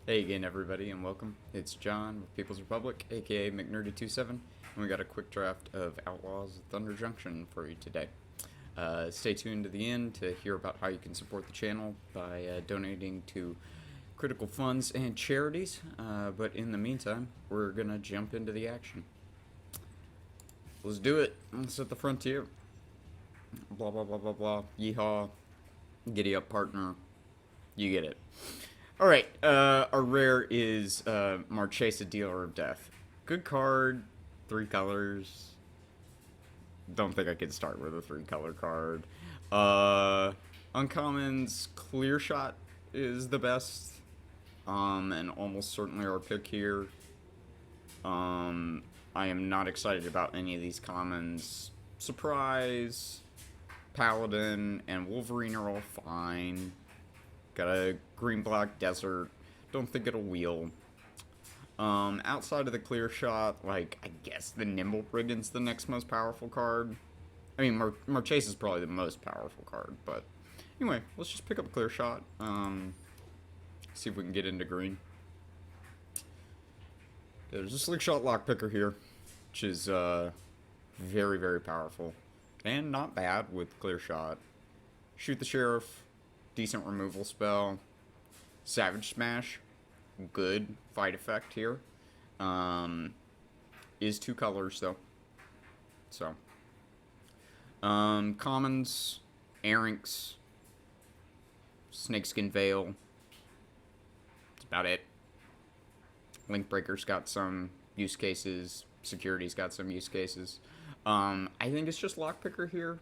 Hey again, everybody, and welcome. It's John with People's Republic, aka McNerdy27, and we got a quick draft of Outlaws of Thunder Junction for you today. Stay tuned to the end to hear about how you can support the channel by donating to critical funds and charities. But in the meantime, we're gonna jump into the action. Let's do it. Let's hit the frontier. Blah blah blah blah blah. Yeehaw. Giddy up, partner. You get it. Alright, our rare is Marchesa, Dealer of Death. Good card, 3 colors. Don't think I could start with a 3-color card. Uncommons, Clear Shot is the best. And almost certainly our pick here. I am not excited about any of these commons. Surprise, Paladin, and Wolverine are all fine. Got a green-black desert. Don't think it'll wheel. Outside of the clear shot, like, I guess the Nimble Brigand's the next most powerful card. I mean, Marchese is probably the most powerful card, but anyway, let's just pick up a clear shot. See if we can get into green. There's a slick shot lockpicker here, which is very, very powerful. And not bad with clear shot. Shoot the Sheriff. Decent removal spell. Savage Smash. Good fight effect here. Is 2 colors though. So. Commons. Arinx. Snakeskin Veil. That's about it. Linkbreaker's got some use cases. Security's got some use cases. I think it's just Lockpicker here.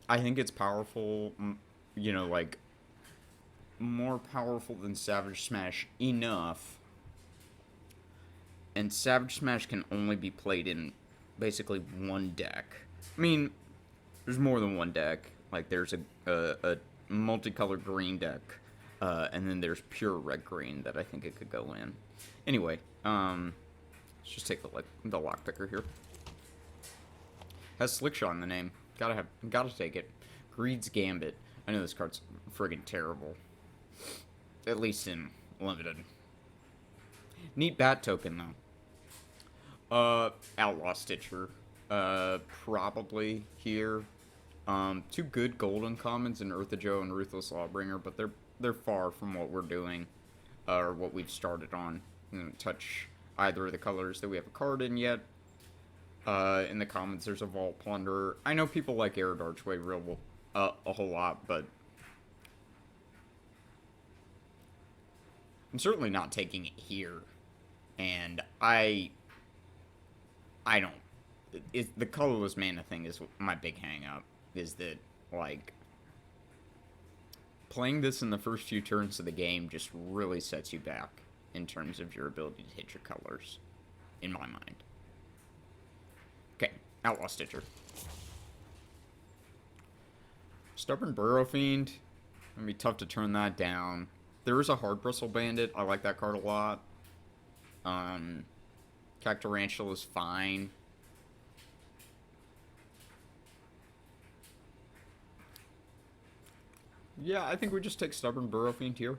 I think it's powerful, you know, like, more powerful than Savage Smash enough. And Savage Smash can only be played in basically one deck. I mean, there's more than one deck. Like, there's a multicolored green deck, and then there's pure red-green that I think it could go in. Anyway, let's just take the lockpicker here. Has Slickshot in the name. Gotta take it. Greed's Gambit. I know this card's friggin' terrible. At least in limited. Neat bat token though. Outlaw Stitcher. Probably here. 2 good golden commons in Eartha Joe and Ruthless Lawbringer, but they're far from what we're doing, or what we've started on. Don't touch either of the colors that we have a card in yet. In the comments, there's a Vault Plunderer. I know people like Arid Archway a whole lot, but I'm certainly not taking it here. And I don't. The colorless mana thing is my big hang-up. Is that, like, playing this in the first few turns of the game just really sets you back in terms of your ability to hit your colors, in my mind. Okay, Outlaw Stitcher. Stubborn Burrow Fiend. Gonna be tough to turn that down. There is a Hard Bristle Bandit. I like that card a lot. Cactarantula is fine. Yeah, I think we just take Stubborn Burrow Fiend here.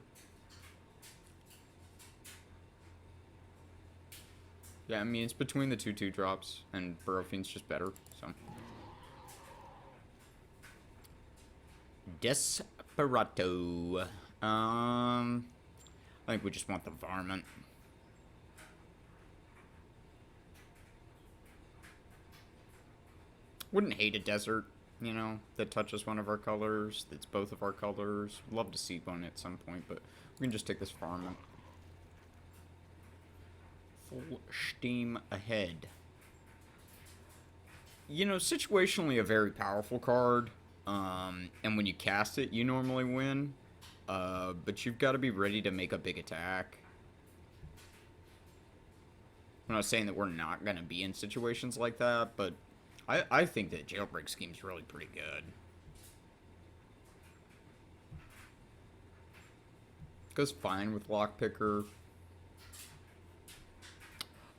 Yeah, I mean, it's between the 2/2 drops, and Burrow Fiend's just better, so. Desperado. I think we just want the Varmint. Wouldn't hate a desert, you know, that touches one of our colors, that's both of our colors. Love to see one at some point, but we can just take this Varmint. Full steam ahead. You know, situationally a very powerful card. And when you cast it, you normally win. But you've got to be ready to make a big attack. I'm not saying that we're not going to be in situations like that, but I think that Jailbreak Scheme's really pretty good. Goes fine with Lockpicker.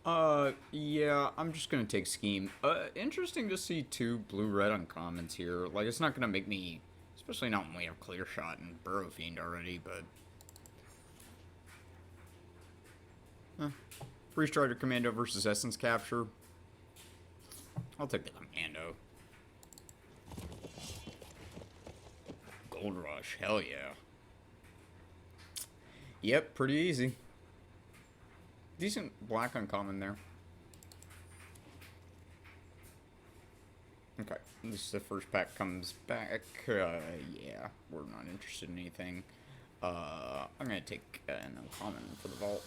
Yeah, I'm just gonna take Scheme. Interesting to see 2 blue-red uncommons here. Like, it's not gonna make me Especially not when we have Clear Shot and Burrow Fiend already, but... Free Strider Commando versus Essence Capture. I'll take the Commando. Gold Rush, hell yeah. Yep, pretty easy. Decent black uncommon there. Okay, this is the first pack comes back. Yeah, we're not interested in anything. I'm gonna take an uncommon for the vault.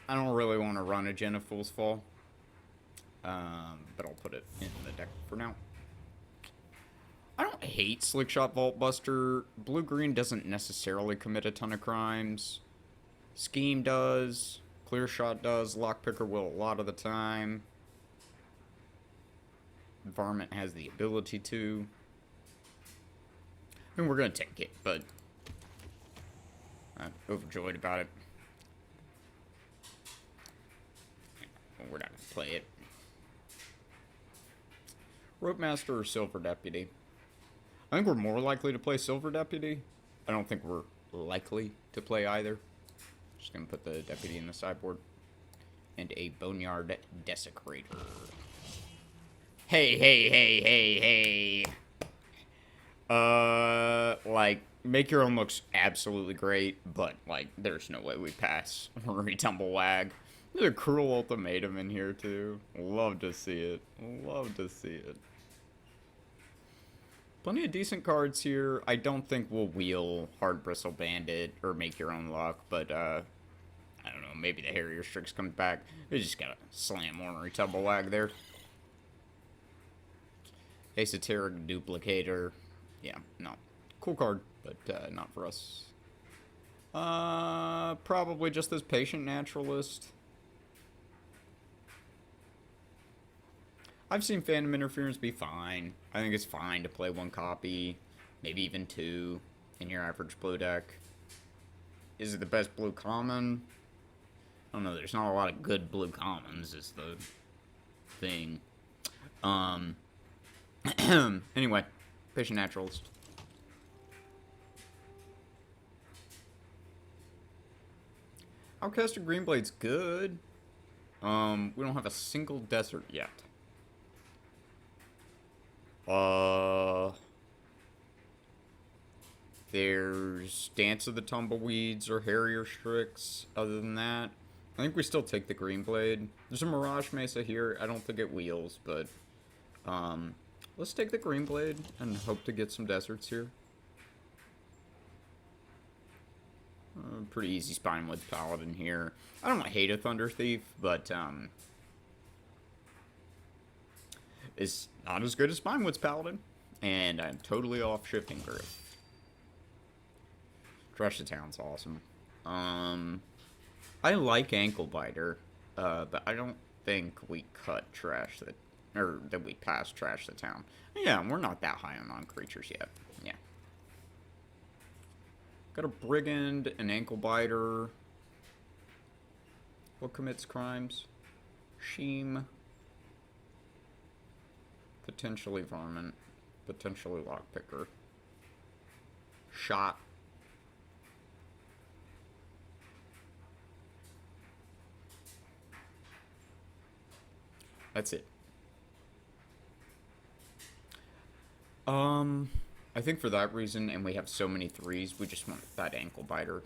I don't really want to run a Gen of Fool's Fall, but I'll put it in the deck for now. I don't hate Slickshot Vault Buster. Blue-green doesn't necessarily commit a ton of crimes. Scheme does. Clear Shot does. Lockpicker will a lot of the time. Varmint has the ability to. I mean, we're going to take it, but I'm overjoyed about it. We're not going to play it. Rope Master or Silver Deputy? I think we're more likely to play Silver Deputy. I don't think we're likely to play either. Just going to put the Deputy in the sideboard. And a Boneyard Desecrator. Hey, hey, hey, hey, hey. Like, Make Your Own looks absolutely great, but, like, there's no way we pass Ornery Tumblewagg. There's a Cruel Ultimatum in here, too. Love to see it. Love to see it. Plenty of decent cards here. I don't think we'll wheel Hard Bristle Bandit or Make Your Own Luck, but, I don't know, maybe the Harrier Strix comes back. We just gotta slam Ornery Tumblewagg there. Esoteric Duplicator. Yeah, no. Cool card, but not for us. Probably just this Patient Naturalist. I've seen Phantom Interference be fine. I think it's fine to play one copy, maybe even two, in your average blue deck. Is it the best blue common? I don't know, there's not a lot of good blue commons, is the thing. Anyway, Patient Naturalist. Outcaster Greenblade's good. We don't have a single desert yet. There's Dance of the Tumbleweeds or Harrier Strix. Other than that, I think we still take the Greenblade. There's a Mirage Mesa here. I don't think it wheels, but let's take the Greenblade and hope to get some deserts here. Pretty easy Spinewoods Paladin here. I don't hate a Thunder Thief, but it's not as good as Spinewoods Paladin. And I'm totally off Shifting Grip. Trash the Town's awesome. I like Ankle Biter, but I don't think we cut Trash that, or that we pass Trash the Town. Yeah, we're not that high on non-creatures yet. Yeah. Got a Brigand, an Ankle Biter. What commits crimes? Sheem. Potentially Varmint. Potentially Lockpicker. Shot. That's it. I think for that reason, and we have so many threes, we just want that Ankle Biter.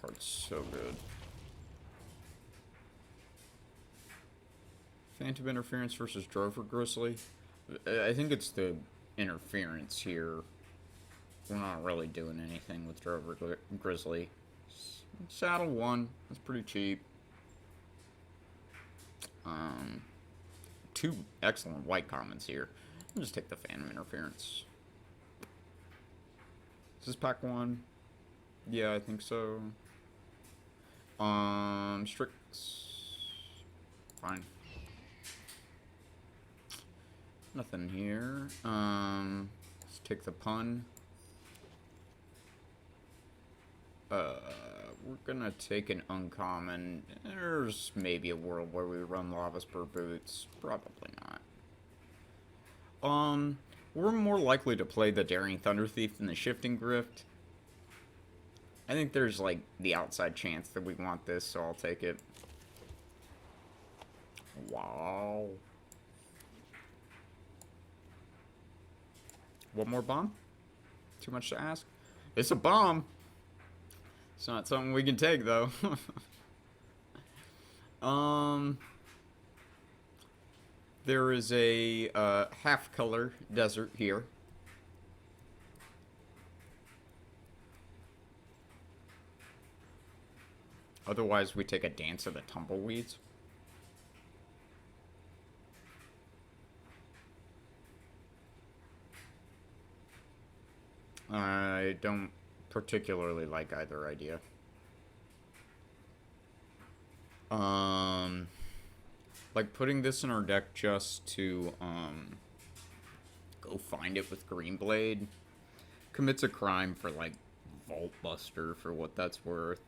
Card's so good. Phantom Interference versus Drover Grizzly. I think it's the interference here. We're not really doing anything with Drover Grizzly. Saddle 1. That's pretty cheap. Two excellent white commons here. I'll just take the Phantom Interference. Is this pack 1? Yeah, I think so. Strix. Fine. Nothing here. Let's take the pun. we're gonna take an uncommon. There's maybe a world where we run Lava Spur Boots. Probably not. We're more likely to play the Daring Thunder Thief than the Shifting Grift. I think there's, like, the outside chance that we want this, so I'll take it. Wow. One more bomb? Too much to ask? It's a bomb! It's not something we can take, though. There is a half-color desert here. Otherwise, we take a Dance of the Tumbleweeds. I don't particularly like either idea. Like putting this in our deck just to, go find it with Greenblade commits a crime for, like, Vault Buster for what that's worth.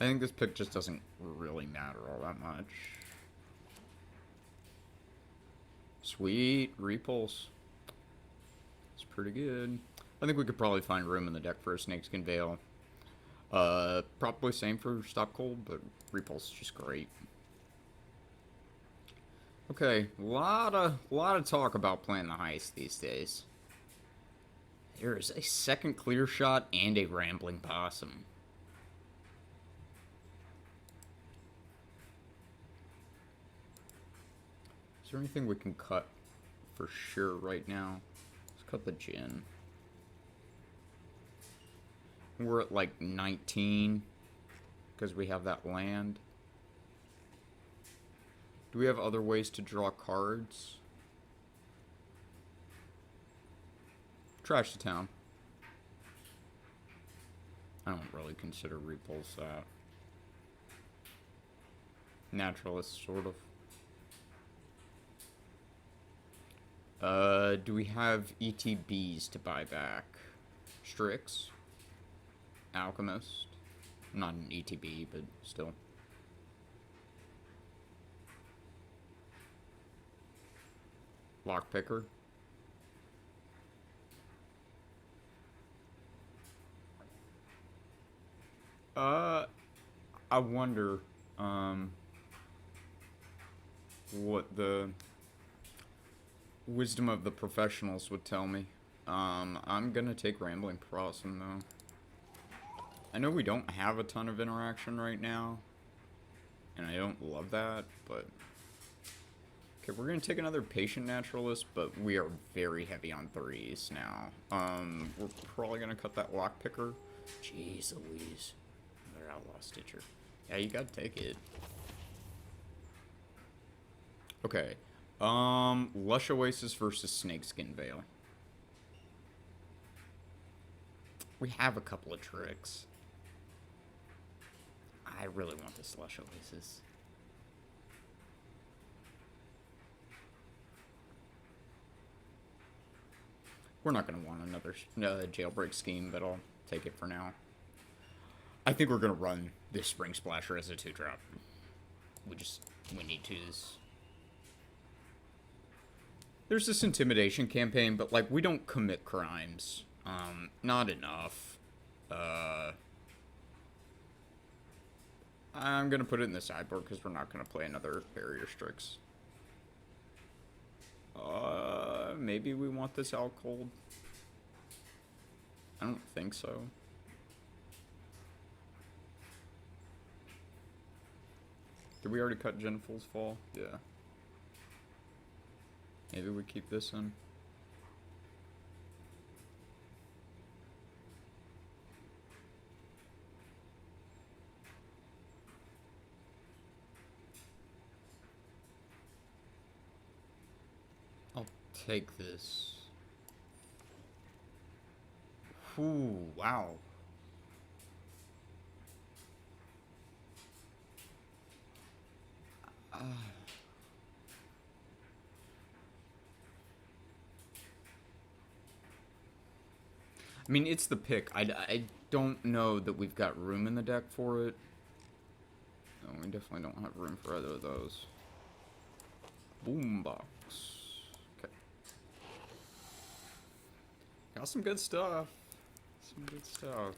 I think this pick just doesn't really matter all that much. Sweet, Repulse. It's pretty good. I think we could probably find room in the deck for a Snakeskin Veil. Probably same for Stop Cold, but Repulse is just great. Okay, lot of talk about playing the heist these days. There is a second Clear Shot and a Rambling Possum. Is there anything we can cut for sure right now? Let's cut the Djinn. We're at like 19 because we have that land. Do we have other ways to draw cards? Trash the town. I don't really consider Repulse that. Naturalist, sort of. Do we have ETBs to buy back? Strix? Alchemist? Not an ETB, but still. Lockpicker? I wonder, what the wisdom of the professionals would tell me. I'm gonna take Rambling Possum, though. I know we don't have a ton of interaction right now, and I don't love that, but... Okay, we're gonna take another Patient Naturalist, but we are very heavy on 3s now. We're probably gonna cut that Lockpicker. Jeez Louise. Another Outlaw Stitcher. Yeah, you gotta take it. Okay. Lush Oasis versus Snakeskin Veil. We have a couple of tricks. I really want this Lush Oasis. We're not going to want another jailbreak scheme, but I'll take it for now. I think we're going to run this Spring Splasher as a 2-drop. We need twos. There's this intimidation campaign, but, like, we don't commit crimes. Not enough. I'm gonna put it in the sideboard because we're not gonna play another Barrier Strix. Maybe we want this out cold. I don't think so. Did we already cut Gen Fool's Fall? Yeah. Maybe we keep this in. I'll take this. Ooh, wow. I mean, it's the pick. I don't know that we've got room in the deck for it. No, we definitely don't have room for either of those. Boombox. Okay. Got some good stuff. Some good stuff.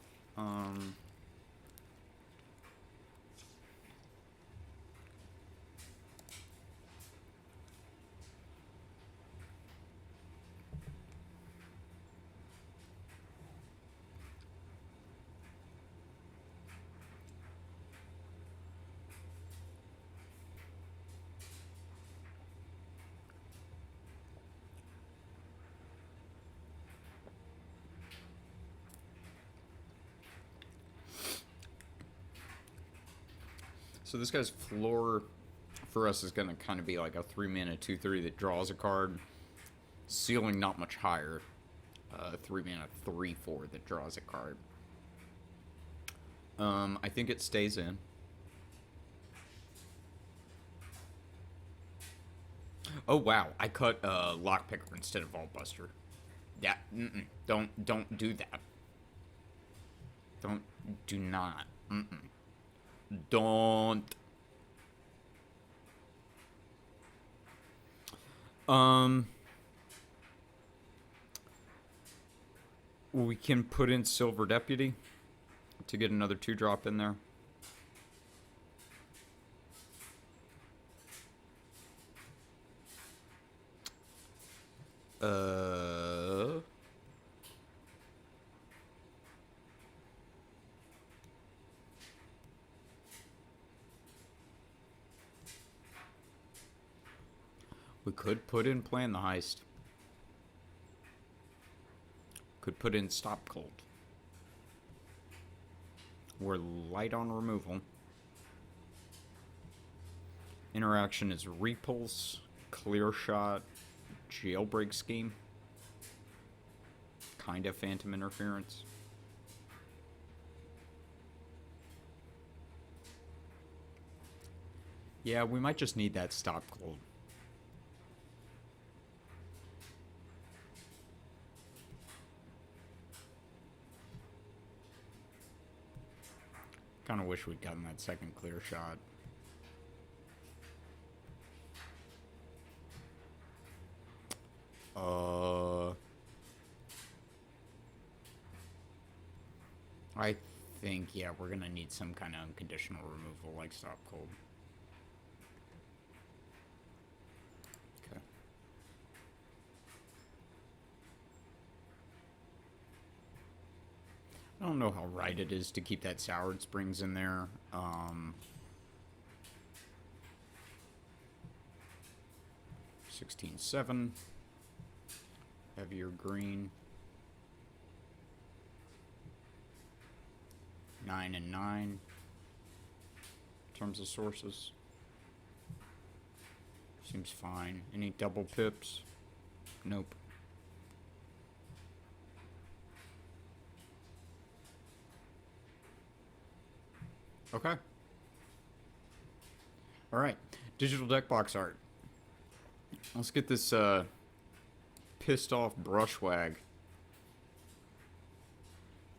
So this guy's floor for us is going to kind of be like a 3-mana 2/3 that draws a card. Ceiling not much higher. 3-mana 3/4 that draws a card. I think it stays in. Oh wow, I cut Lockpicker instead of Vault Buster. Yeah, don't do that. Do not. Don't. We can put in Silver Deputy to get another 2-drop in there. We could put in Plan the Heist. Could put in Stop Cold. We're light on removal. Interaction is Repulse, Clear Shot, Jailbreak Scheme. Kind of Phantom Interference. Yeah, we might just need that Stop Cold. Kind of wish we'd gotten that second Clear Shot. I think, yeah, we're gonna need some kind of unconditional removal like Stop Cold. Okay. I don't know how right it is to keep that Soured Springs in there. 16-7. Heavier green. 9 and 9. In terms of sources. Seems fine. Any double pips? Nope. Okay. Alright. Digital deck box art. Let's get this pissed off Brushwagg.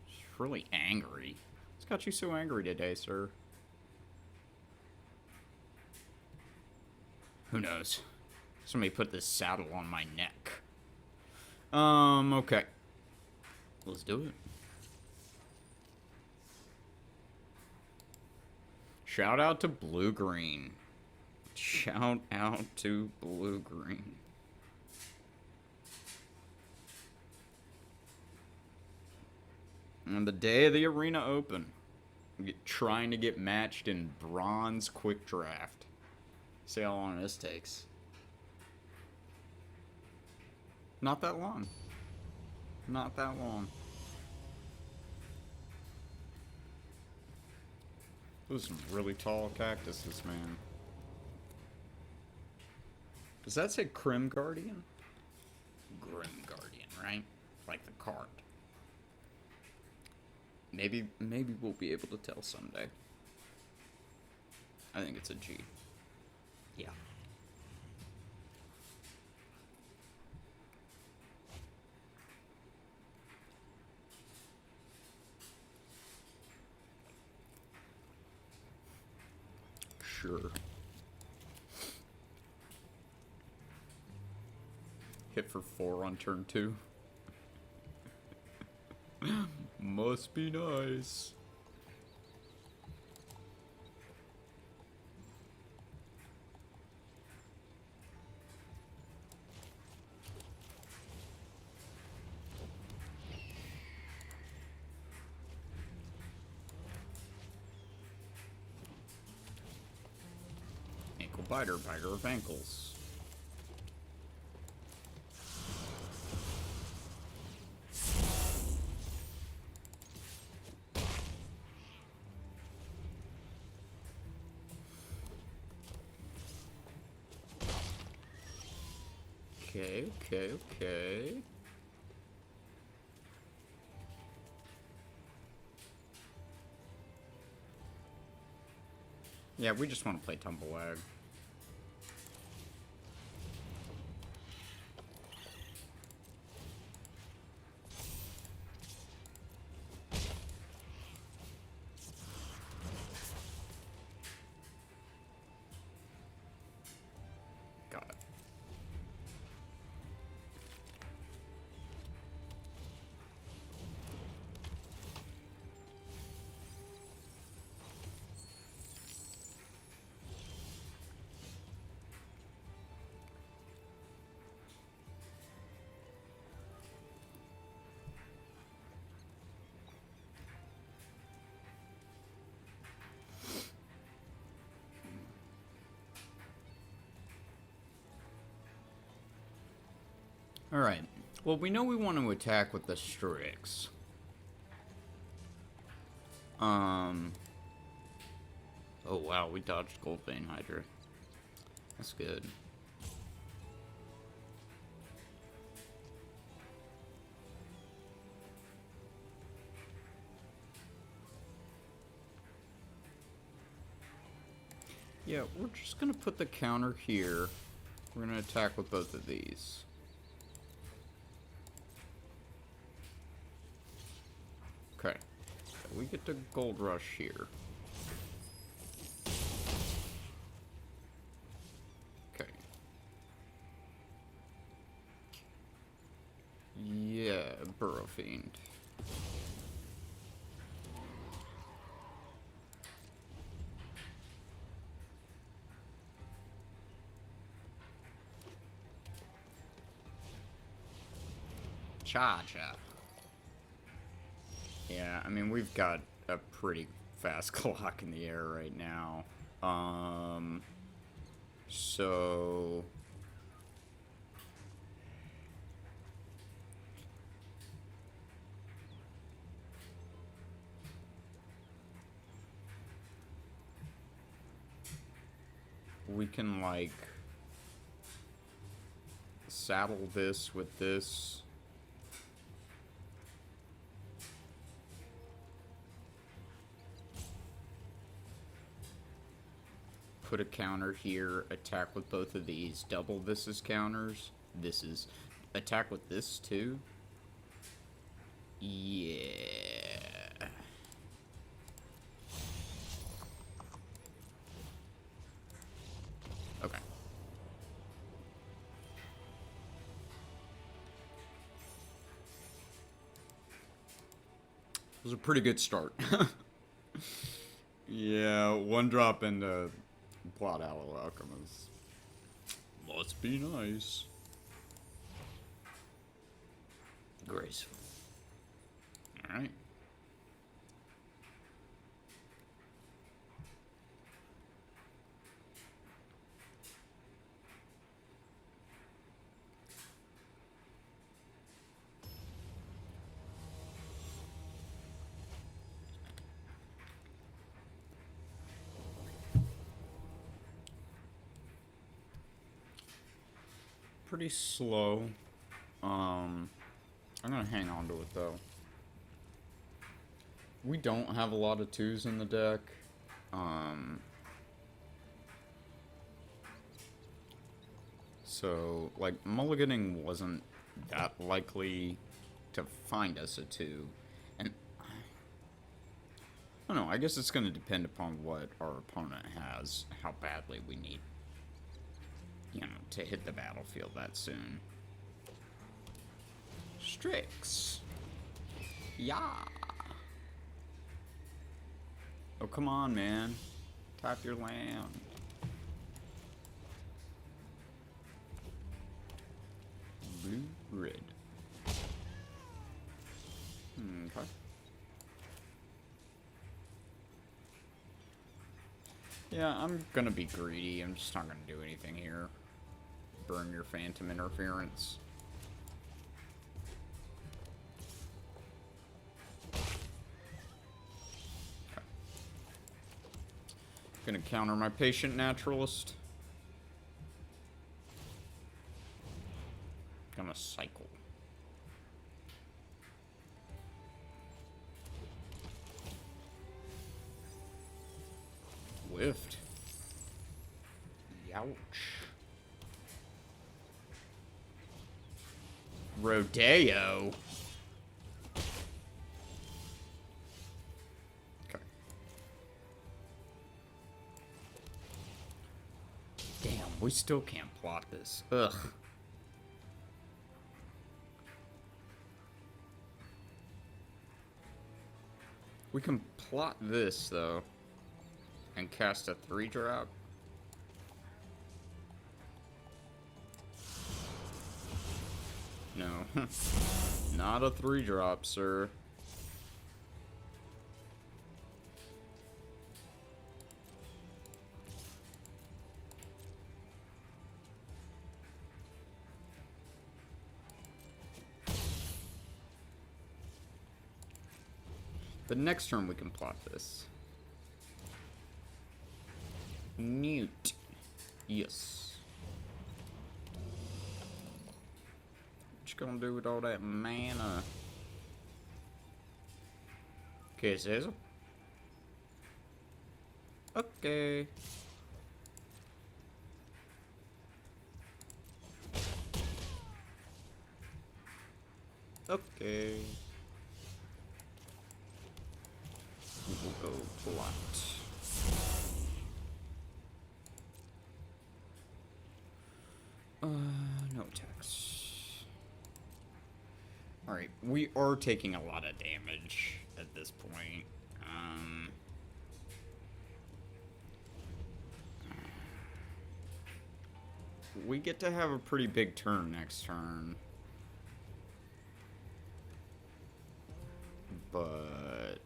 She's really angry. What's got you so angry today, sir? Who knows? Somebody put this saddle on my neck. Okay. Let's do it. Shout out to Blue-Green. Shout out to Blue-Green. On the day of the Arena Open, trying to get matched in Bronze Quick Draft. See how long this takes. Not that long. Not that long. Those are some really tall cactuses, man. Does that say Grim Guardian? Grim Guardian, right? Like the card. Maybe we'll be able to tell someday. I think it's a G. Yeah. sure. Hit for 4 on turn 2. Must be nice. Ankle biter, biter of ankles. Okay. Yeah, we just want to play Tumblewagg. Got it. Alright. Well, we know we want to attack with the Strix. Oh wow, we dodged Goldbane Hydra. That's good. Yeah, we're just gonna put the counter here. We're gonna attack with both of these. Okay. So we get to Gold Rush here. Okay. Yeah, Burrow Fiend. Cha-cha. Yeah, I mean, we've got a pretty fast clock in the air right now. So... we can, like, saddle this with this. Put a counter here, attack with both of these, double this as counters. This is attack with this too. Yeah. Okay. It was a pretty good start. Yeah, one drop into Plot Owl Alchemist. Must be nice. Graceful. Alright. Pretty slow. I'm gonna hang on to it though. We don't have a lot of 2s in the deck. So, like, mulliganing wasn't that likely to find us a 2. And I I don't know, I guess it's going to depend upon what our opponent has, how badly we need, you know, to hit the battlefield that soon. Strix. Yeah. Oh, come on, man. Tap your land. Blue, red. Okay. Yeah, I'm gonna be greedy. I'm just not gonna do anything here. Burn your Phantom Interference. Okay. Gonna counter my Patient Naturalist. Gonna cycle. Whiffed. Youch. Rodeo. Okay. Damn, we still can't plot this. Ugh. We can plot this, though, and cast a 3-drop. No. Not a 3-drop, sir. The next turn we can plot this. Newt. Yes. What you gonna do with all that mana? ¿Qué es eso? Okay. Okay. We'll go plot. No attacks. Alright, we are taking a lot of damage at this point. We get to have a pretty big turn next turn. But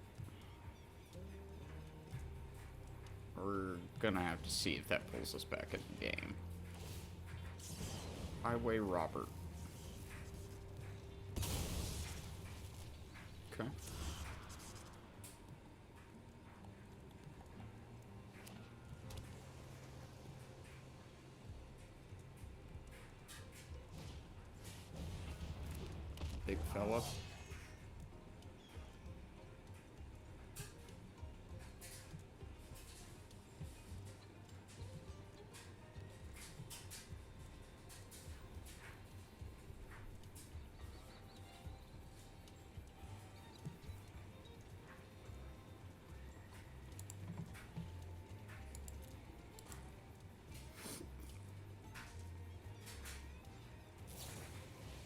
we're gonna have to see if that pulls us back in the game. Highway Robert. Okay. Big fella.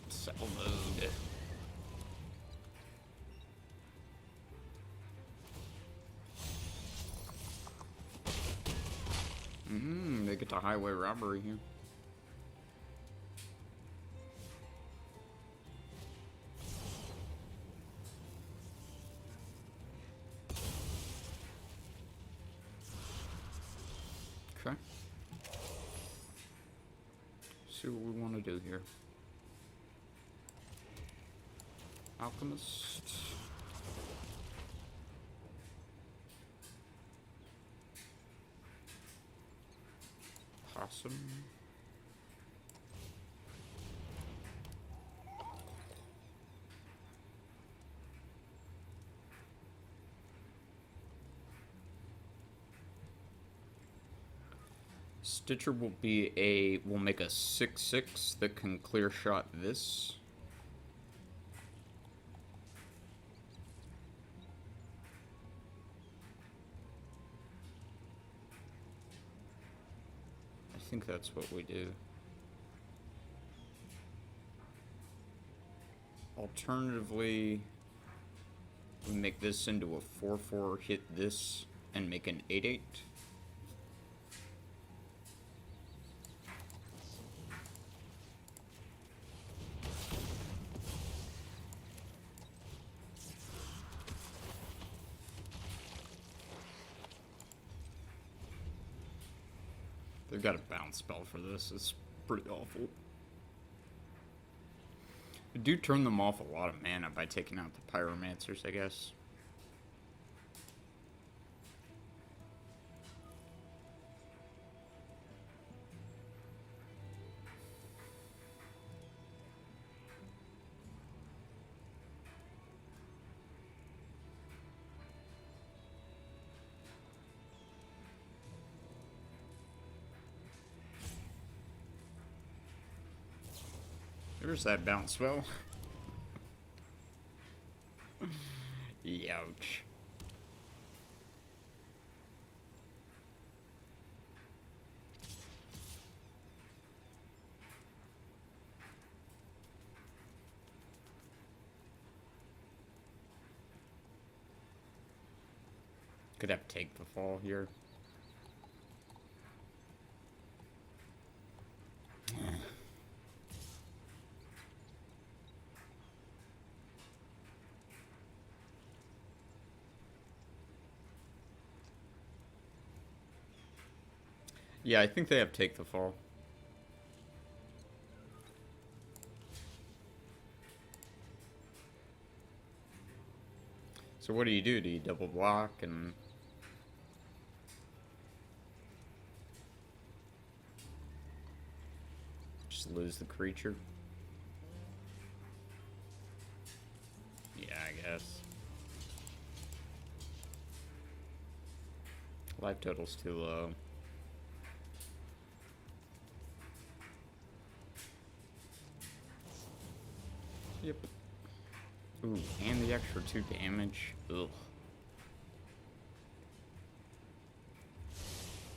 Settle mode. They get to highway robbery here. Okay. See what we want to do here. Alchemist. Possum. Stitcher will make a 6/6 that can clear shot this. think that's what we do. Alternatively, we make this into a 4/4, hit this, and make an 8/8. They've got a bounce spell for this. It's pretty awful. I do turn them off a lot of mana by taking out the Pyromancers, I guess. There's that bounce spell. Youch. Could have take the fall here. Yeah, I think they have take the fall. So what do? Do you double block and... just lose the creature? Yeah, I guess. Life total's too low. Yep. Ooh, and the extra 2 damage. Ugh.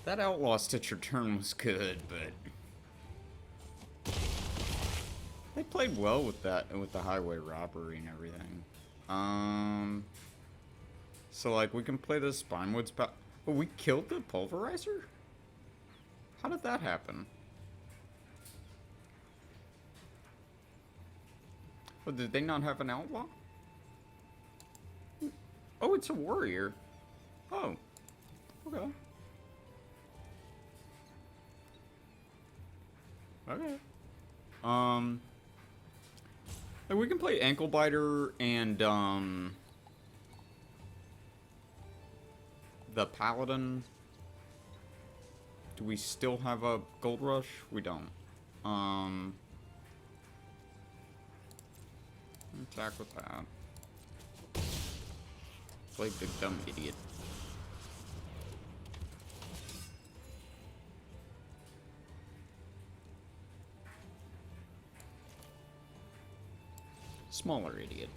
That Outlaw Stitcher turn was good, but... they played well with that, with the highway robbery and everything. So, like, we can play the Spinewood's... Oh, we killed the Pulverizer? How did that happen? Oh, did they not have an outlaw? Oh, it's a warrior. Oh. Okay. Okay. We can play Ankle Biter and, the Paladin. Do we still have a Gold Rush? We don't. Attack with that. Like the dumb idiot. Smaller idiot.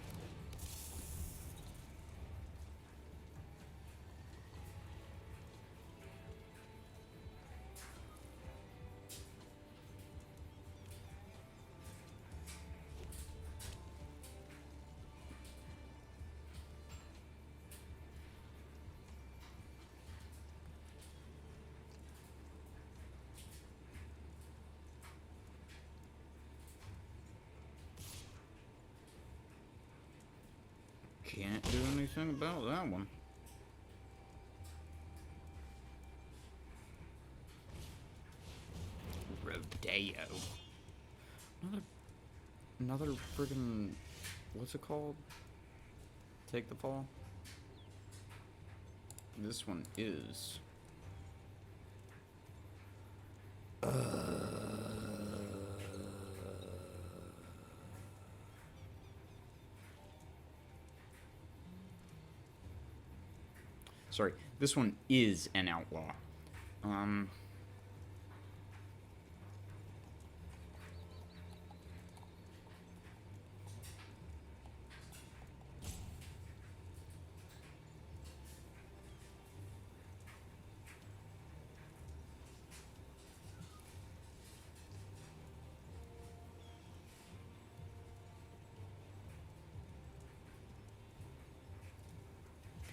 Can't do anything about that one. Rodeo. Another friggin'... what's it called? Take the fall? This one is... Sorry, this one is an outlaw.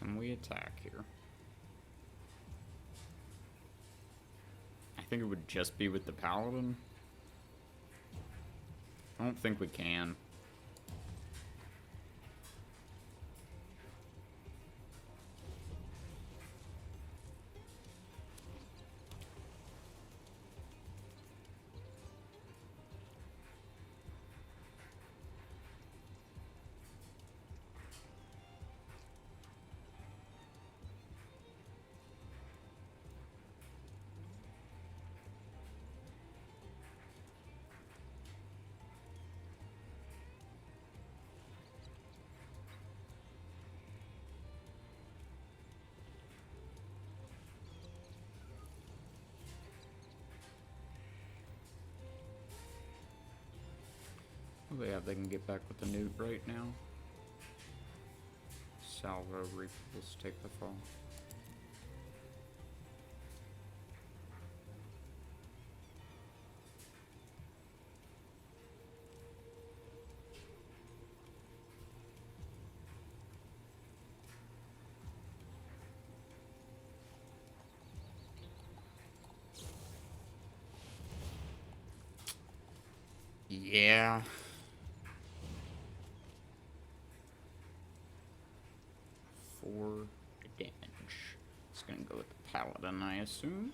Can we attack here? I think it would just be with the paladin. I don't think we can. Oh, yeah, they can get back with the newt right now. Salvo Reapers take the fall. Yeah. For damage. It's gonna go with the paladin, I assume.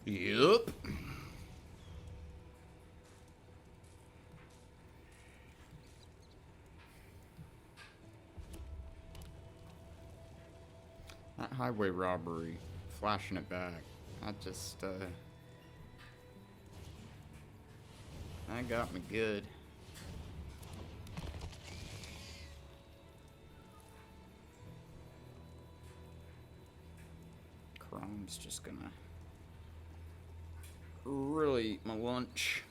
Yup. That highway robbery, flashing it back, that just, that got me good. Chrome's just gonna really eat my lunch.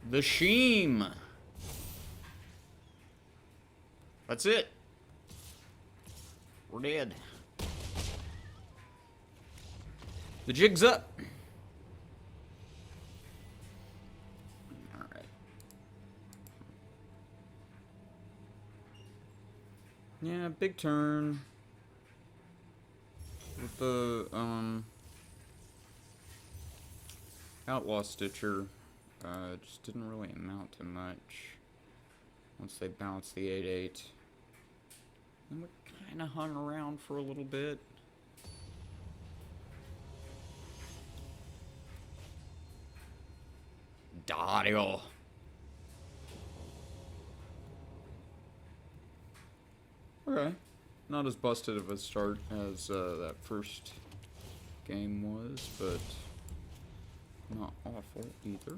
The Sheem. That's it. We're dead. The jig's up. Alright. Yeah, big turn. With the, Outlaw Stitcher. Just didn't really amount to much. Once they bounced the 8-8. And we kind of hung around for a little bit. Dario. Okay. Not as busted of a start as that first game was, but not awful either.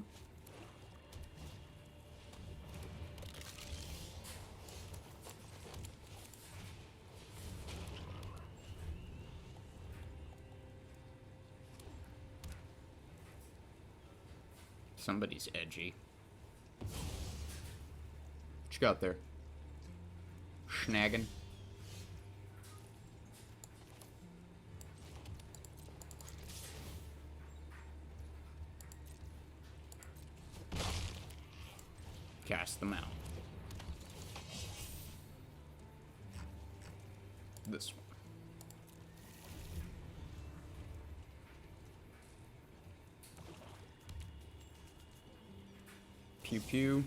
Somebody's edgy. What you got there? Schnaggin'? Cast them out. This one. Pew pew.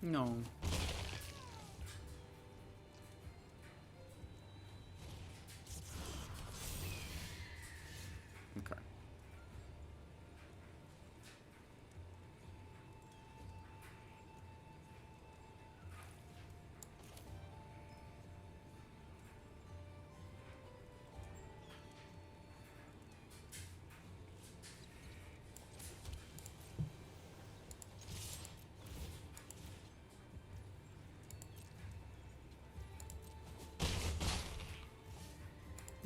No. Okay.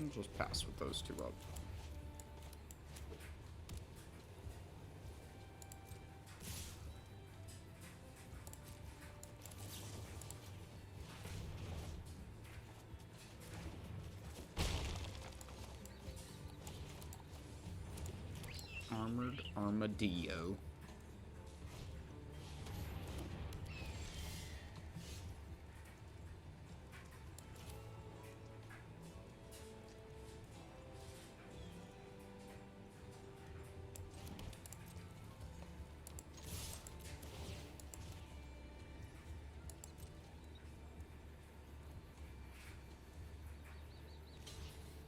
I'll just pass with those two up. Armored Armadillo.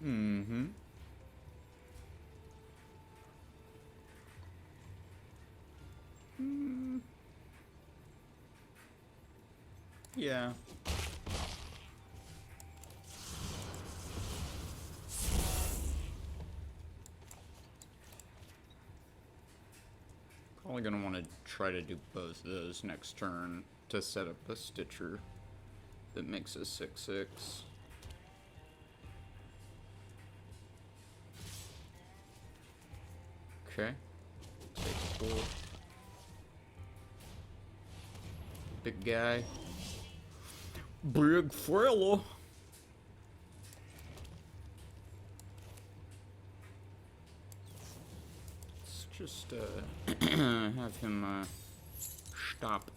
Mm-hmm. Yeah. Probably gonna want to try to do both of those next turn to set up a Stitcher that makes a 6/6. Okay. Take 4. Big guy. Big fella. Let's just have him stop.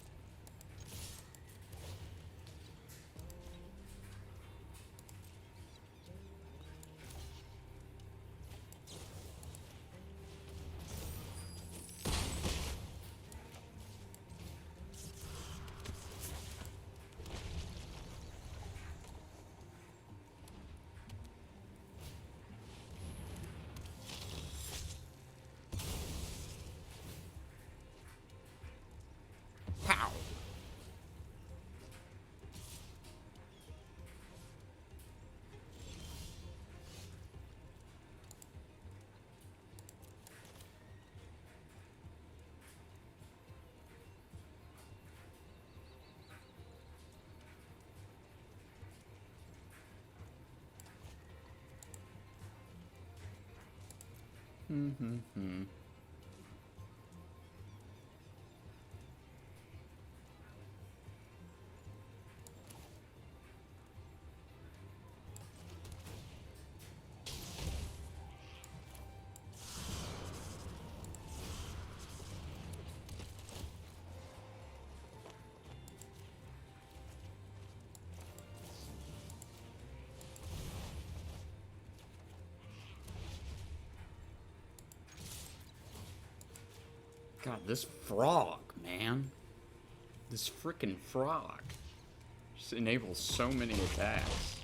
Pow. Mm-hmm. God, this frog, man. This freaking frog just enables so many attacks.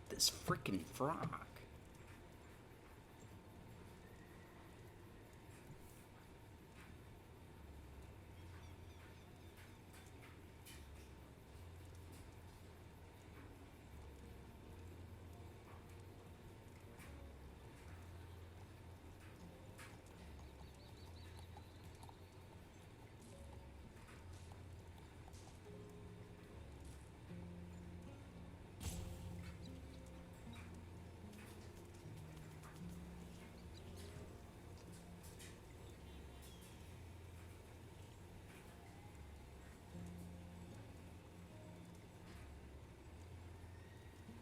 This freaking frog.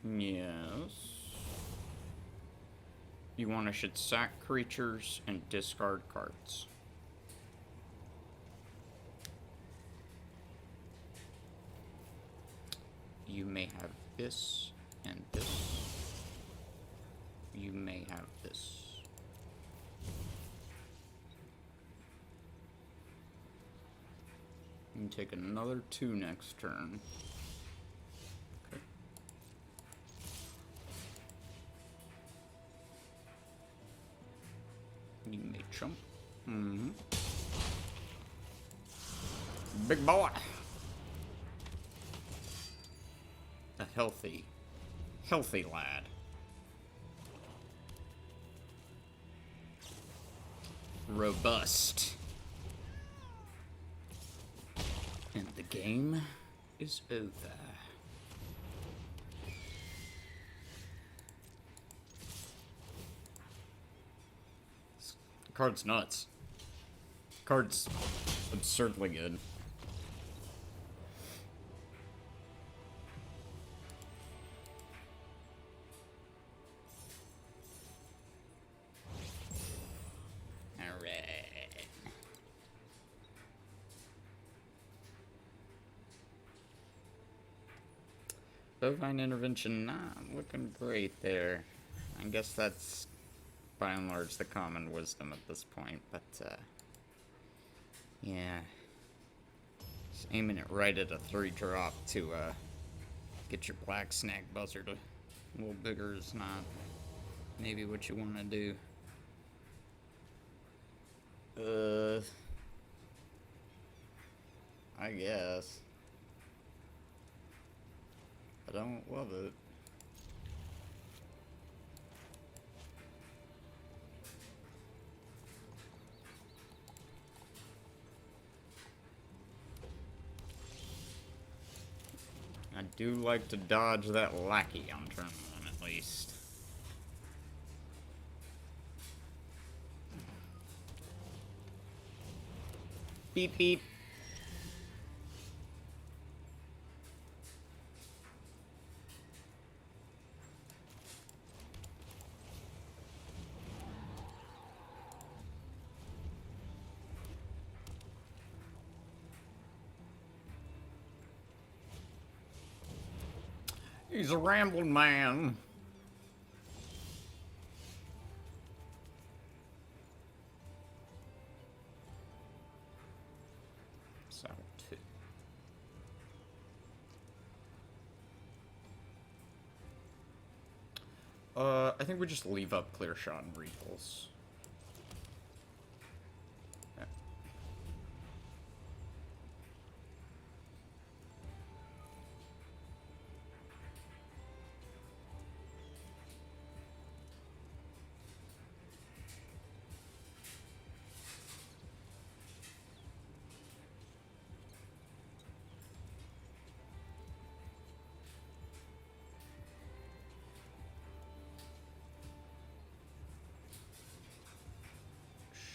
Yes. You want to should sack creatures and discard cards. You may have this and this. You may have this. You can take another 2 next turn. Okay. You may chump. Mm-hmm. Big boy. A healthy lad. Robust. And the game is over. This card's nuts. Card's absurdly good. Bovine intervention not looking great there. I guess that's by and large the common wisdom at this point, but yeah. Just aiming it right at a 3-drop to get your black snag buzzard a little bigger is not maybe what you want to do. I guess. I don't love it. I do like to dodge that lackey on turn 1 at least. Beep beep. He's a rambling man. Saddle 2. I think we just leave up clear shot and repulse.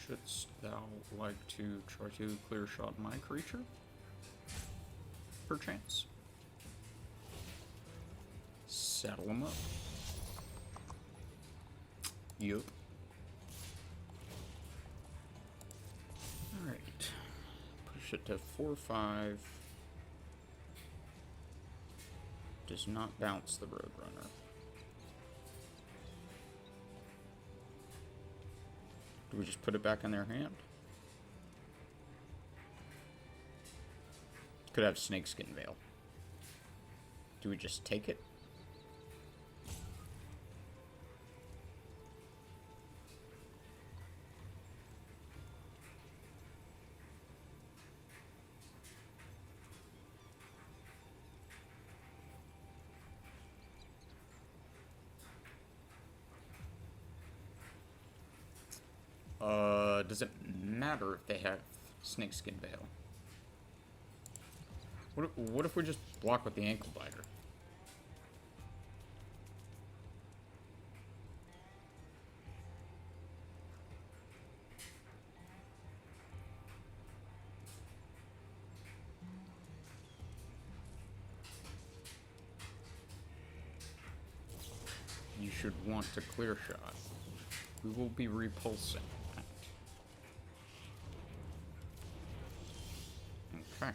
Shouldst thou like to try to clear shot my creature? Perchance. Saddle him up. Yup. Alright. Push it to 4/5. Does not bounce the Roadrunner. Do we just put it back in their hand? Could have Snakeskin Veil. Do we just take it? Does it matter if they have Snakeskin Veil? What if we just block with the Ankle Biter? You should want to clear shot. We will be repulsing. Okay.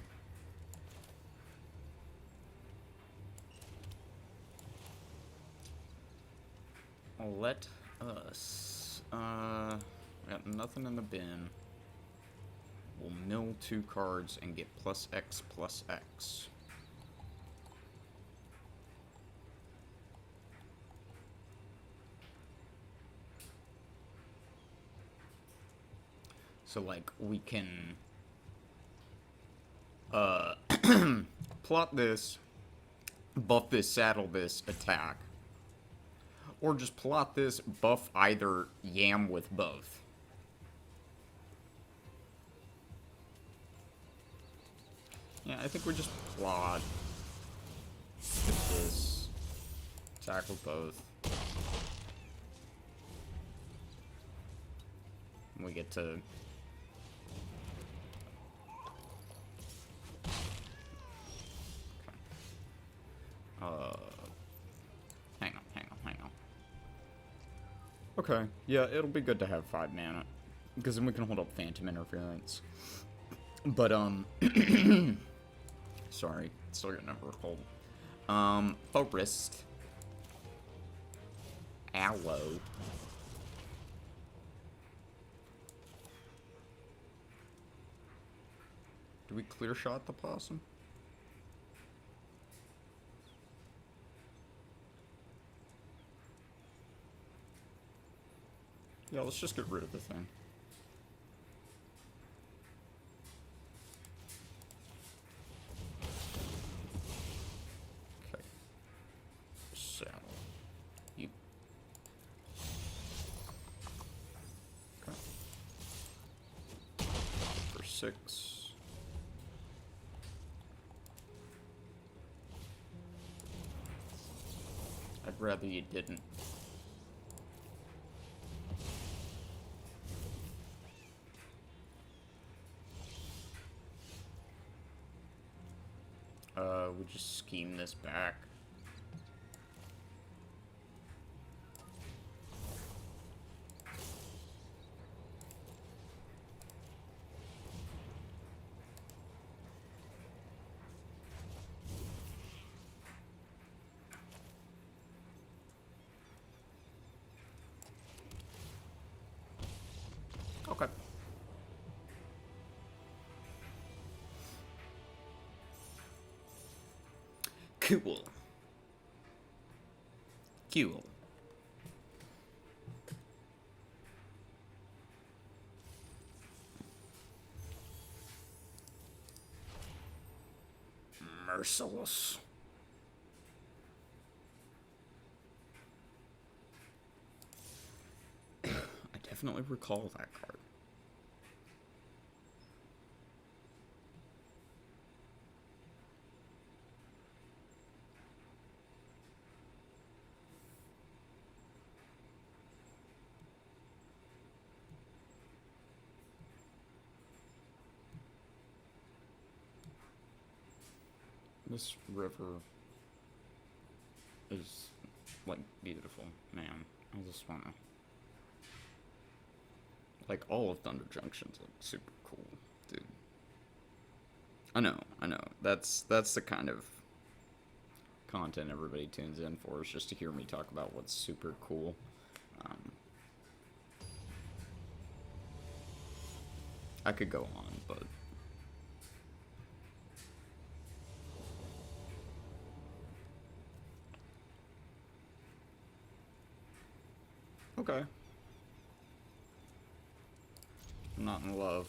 Let us. Got nothing in the bin. We'll mill 2 cards and get +X +X. So, like, we can plot this, buff this, saddle this, attack. Or just plot this, buff either Yam with both. Yeah, I think we just plot. Get this. Attack with both. We get to... Hang on. Okay, yeah, it'll be good to have 5 mana. Because then we can hold up Phantom Interference. But, sorry, still getting over a cold. Forest. Aloe. Do we clear shot the possum? Yeah, let's just get rid of the thing. Okay. Saddle. You. Okay. For 6. I'd rather you didn't. We just scheme this back. Okay. Cool. Merciless. I definitely recall that card. This river is, like, beautiful, man. I just wanna... Like, all of Thunder Junction's, like, super cool, dude. I know. That's the kind of content everybody tunes in for, is just to hear me talk about what's super cool. I could go on, but... Okay. I'm not in love.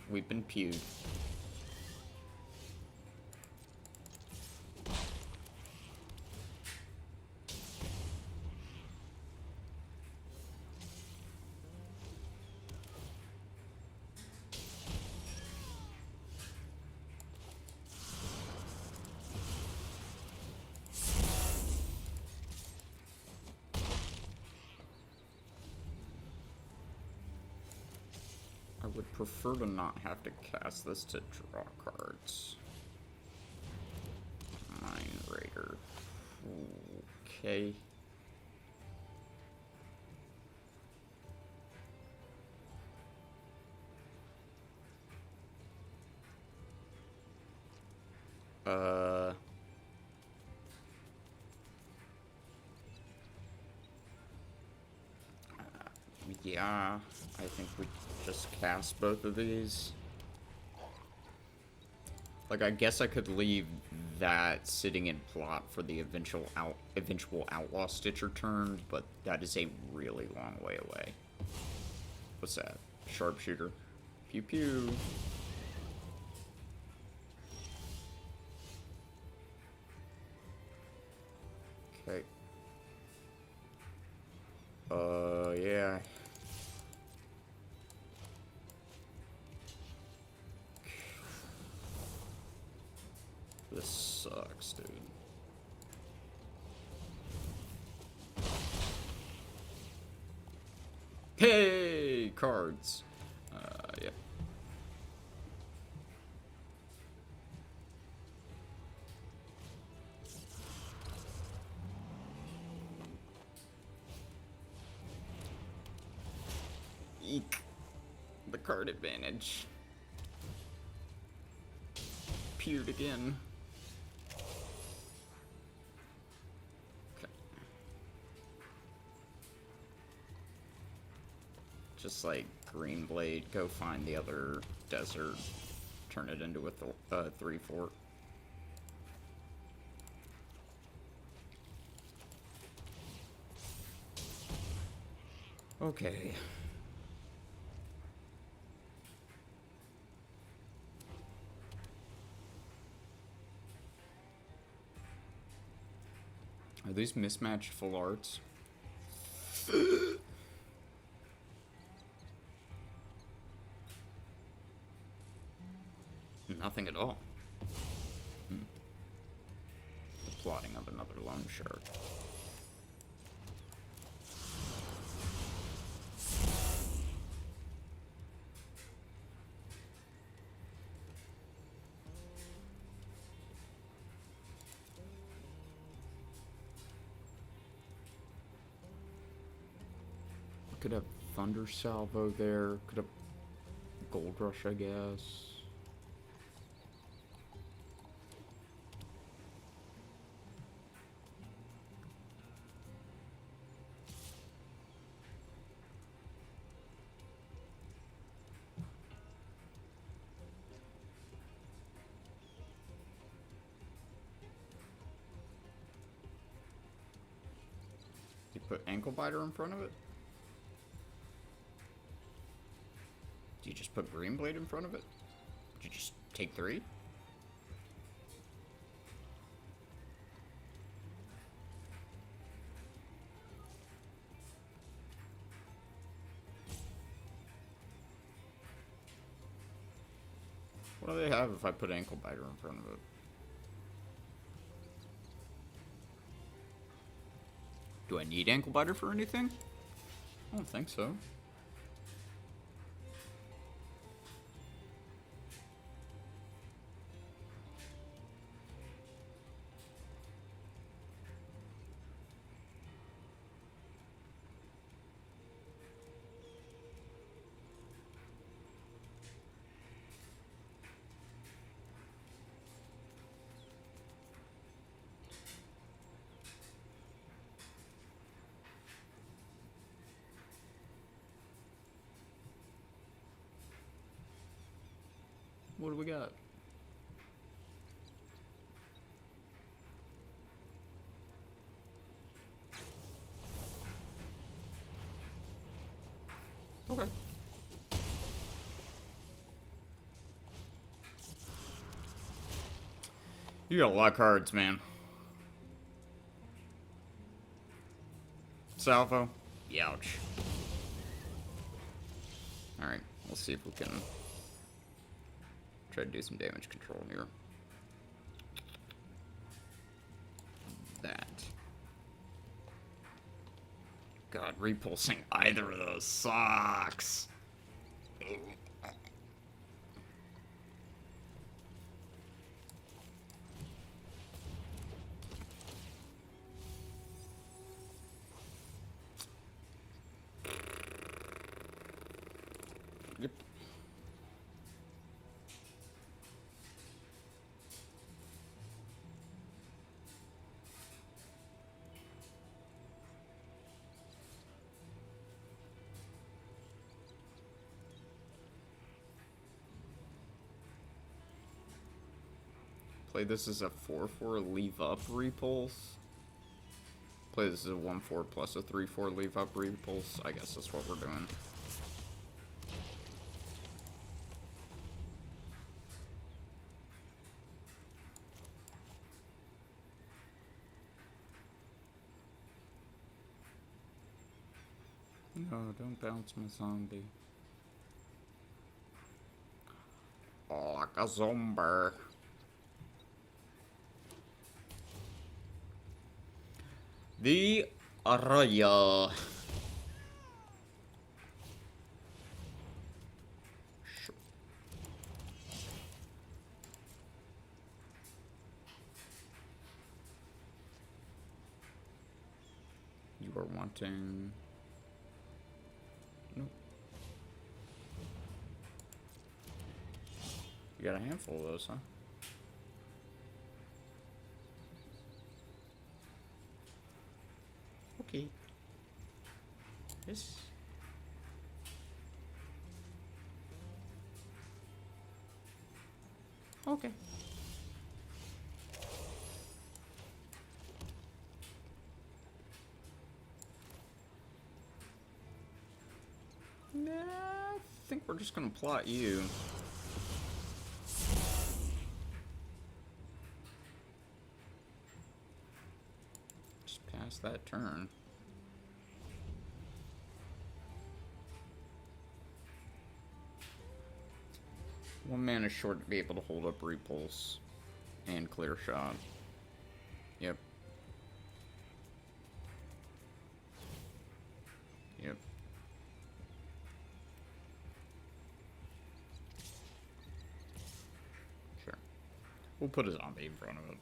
We've been pewed. I would prefer to not have to cast this to draw cards. Mind Raider. Okay. Yeah, I think we just cast both of these. Like, I guess I could leave that sitting in plot for the eventual Outlaw Stitcher turn, but that is a really long way away. What's that? Sharpshooter. Pew pew. Okay. Yeah. This sucks, dude. Hey, cards. Yeah. Eek. The card advantage. Peered again. Okay. Just like Green Blade, go find the other desert, turn it into a 3/4. Okay. Are these mismatched full arts? Nothing at all. The plotting of another loan shark. Could have Thunder Salvo there. Could have Gold Rush, I guess. You put Ankle Biter in front of it? Do you just put Green Blade in front of it? Did you just take 3? What do they have if I put Ankle Biter in front of it? Do I need Ankle Biter for anything? I don't think so. What do we got? Okay. You got a lot of cards, man. Salvo? Youch. Alright, we'll see if we can try to do some damage control here. That. God, repulsing either of those sucks. Yep. Play this as a 4/4 leave up repulse. Play this as a 1/4 plus a 3/4 leave up repulse. I guess that's what we're doing. No, don't bounce my zombie. Oh, like a zombie. The Araya. You are wanting... Nope. You got a handful of those, huh? Okay. Yes. Okay. Nah, I think we're just gonna plot you. Just pass that turn. One mana short to be able to hold up repulse and clear shot. Yep. Yep. Sure. We'll put a zombie in front of it.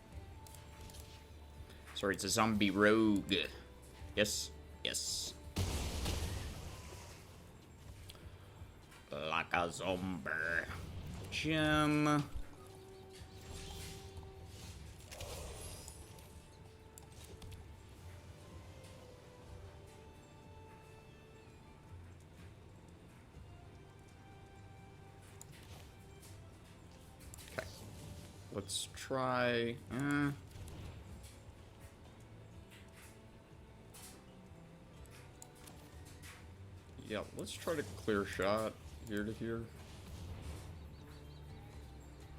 Sorry, it's a zombie rogue. Yes. Yes. Like a zombie. Gem. Okay. Let's try. Yeah, let's try to clear shot here to here.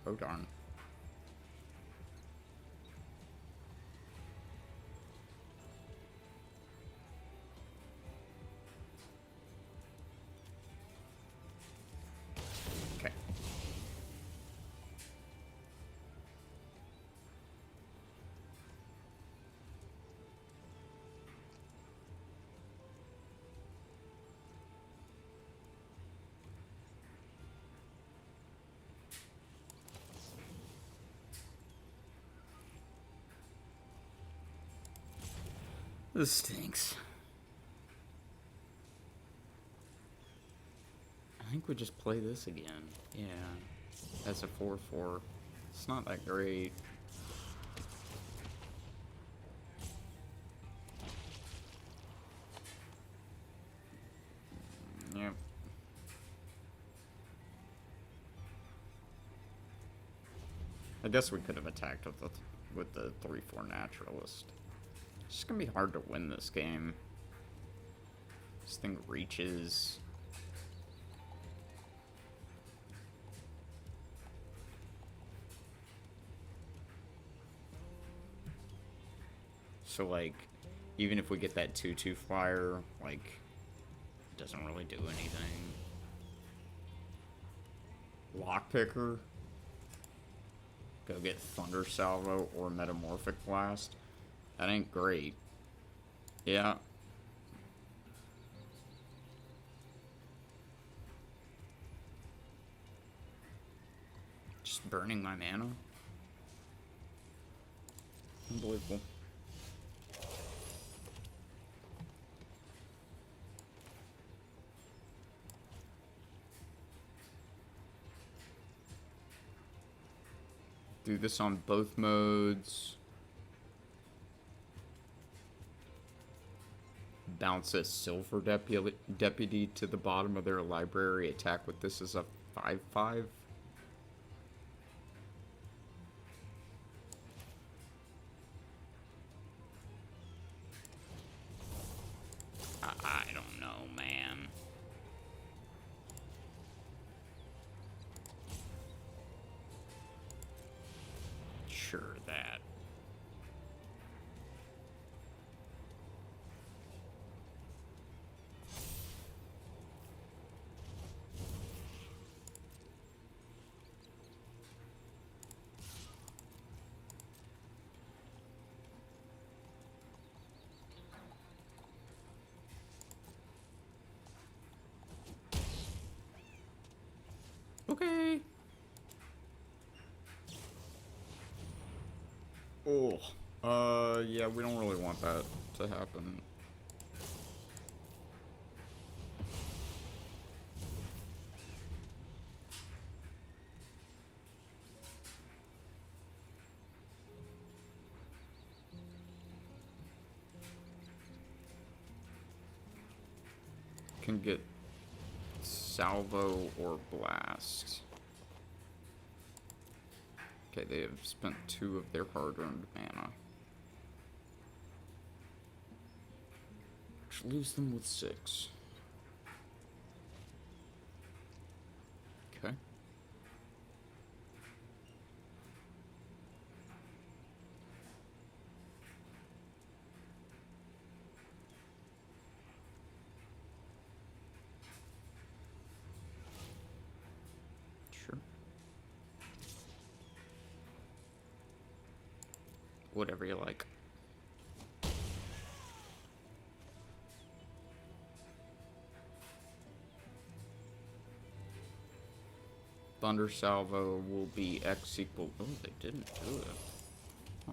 Oh darn. Okay. This stinks. I think we just play this again. Yeah. That's a 4/4. It's not that great. Yep. I guess we could have attacked with the 3/4 naturalist. It's just gonna be hard to win this game. This thing reaches. So, like, even if we get that 2/2 flyer, like, it doesn't really do anything. Lockpicker. Go get Thunder Salvo or Metamorphic Blast. That ain't great. Yeah. Just burning my mana. Unbelievable. Do this on both modes. Bounce a Silver Deputy to the bottom of their library. Attack with this as a 5/5. sure of that. Okay. Oh, yeah, we don't really want that to happen. Can get salvo or blast. Okay, they have spent 2 of their hard-earned mana. Which leaves them with 6. Okay. Sure. Whatever you like. Thunder Salvo will be X equal... Oh, they didn't do it. Huh.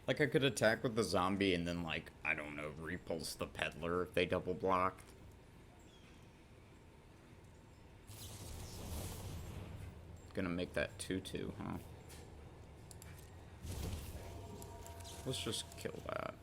Like, I could attack with the zombie and then, like, I don't know, repulse the peddler if they double blocked. Gonna make that 2/2, huh? Let's just kill that.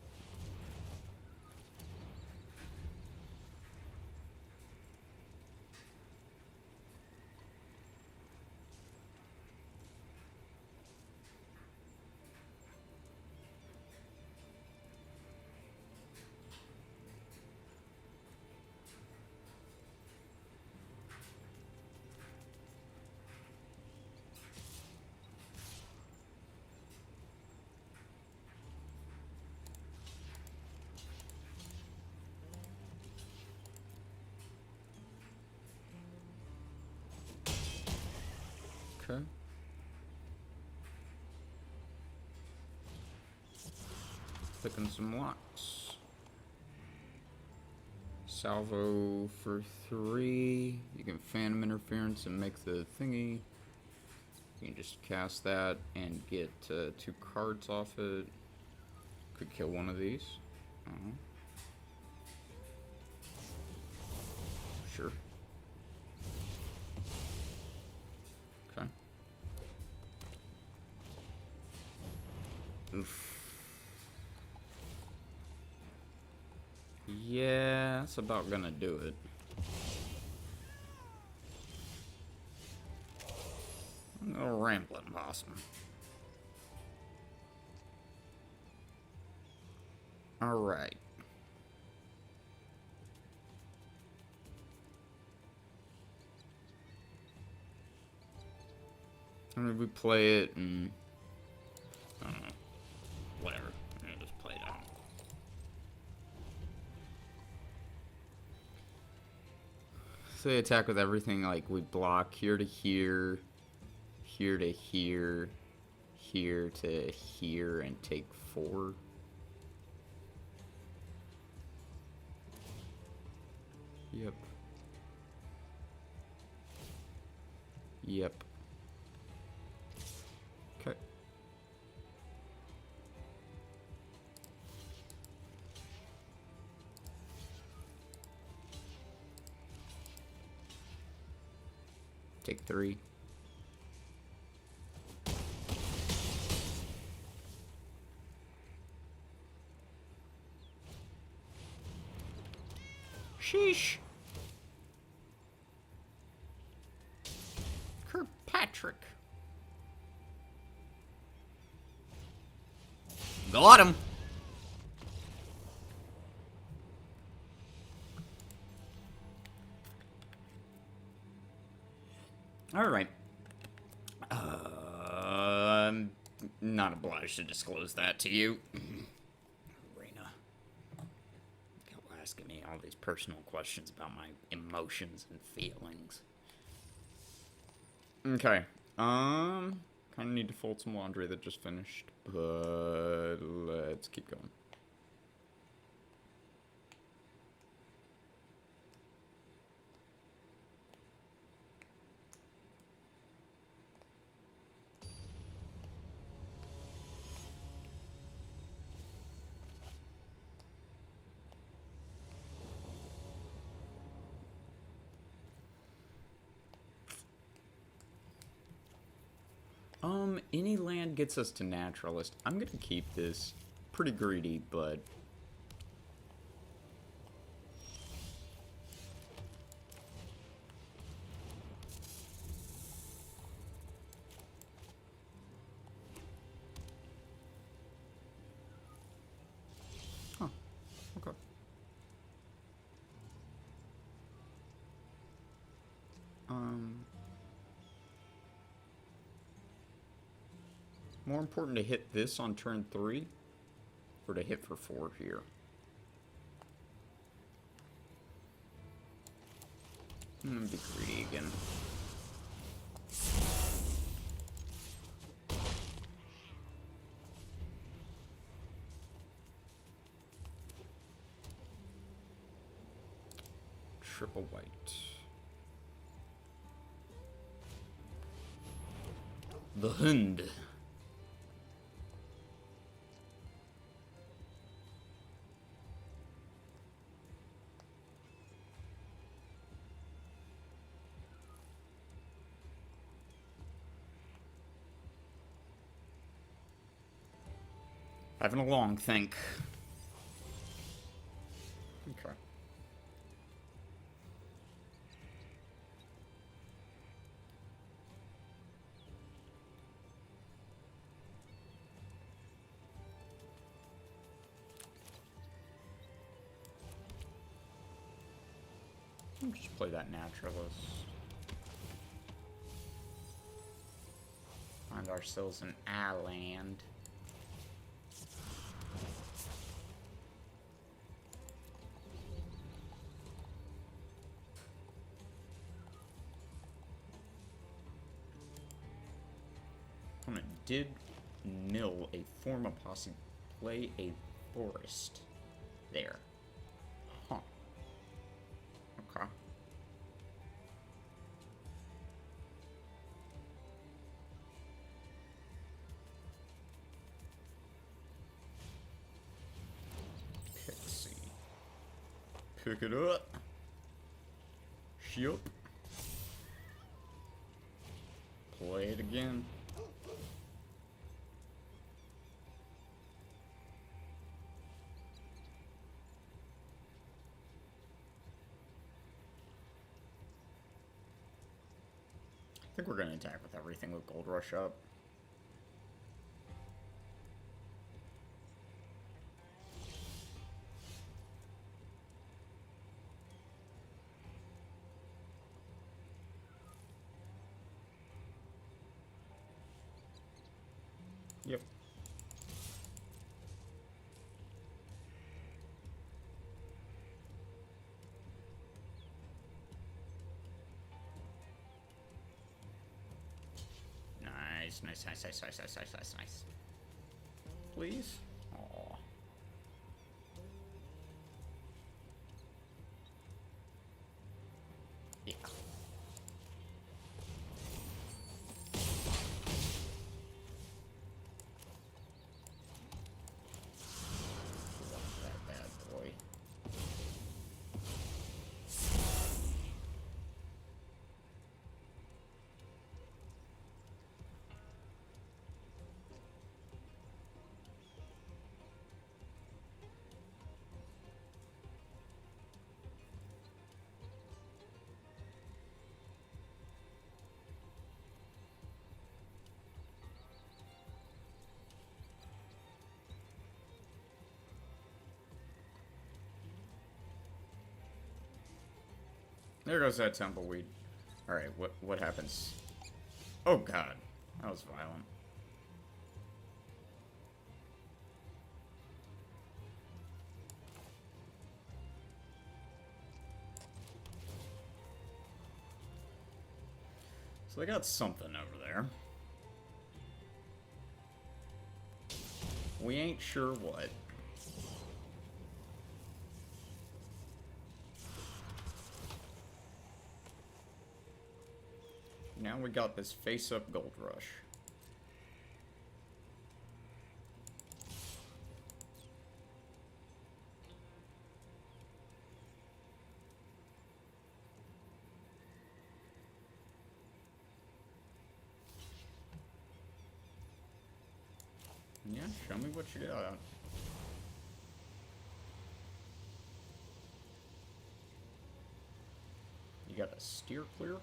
Okay. Picking some locks. Salvo for 3. You can Phantom Interference and make the thingy. You can just cast that and get 2 cards off it. Could kill one of these. Sure. Okay. Oof. Yeah, that's about gonna do it. A little rambling possum. Alright. I mean, we play it and... I don't know. Whatever. I'm gonna just play it out. So they attack with everything, like, we block here to here, here to here, here to here, and take 4. Yep. Yep. Okay. Take 3. Sheesh. hat trick. Got him. All right. I'm not obliged to disclose that to you. Arena. You're asking me all these personal questions about my emotions and feelings. Okay. Kind of need to fold some laundry that just finished, but let's keep going. Any land gets us to naturalist. I'm gonna keep this. Pretty greedy, but... Huh. Okay. More important to hit this on turn 3 or to hit for 4 here? I'm gonna be greedy again. Triple white. The Hund. Having a long think. Okay. We'll just play that naturalist. Find ourselves an island. Opponent did mill a form of posse, play a forest there. Huh. Okay. Pixie. Pick it up. Ship. Play it again. I think we're going to attack with everything with Gold Rush up. Yep. Nice. Please? Aw. Yeah. That bad boy. There goes that tumbleweed. Alright, what happens? Oh god. That was violent. So they got something over there. We ain't sure what. Now we got this face-up Gold Rush. Yeah, show me what you got. You got a steer clear?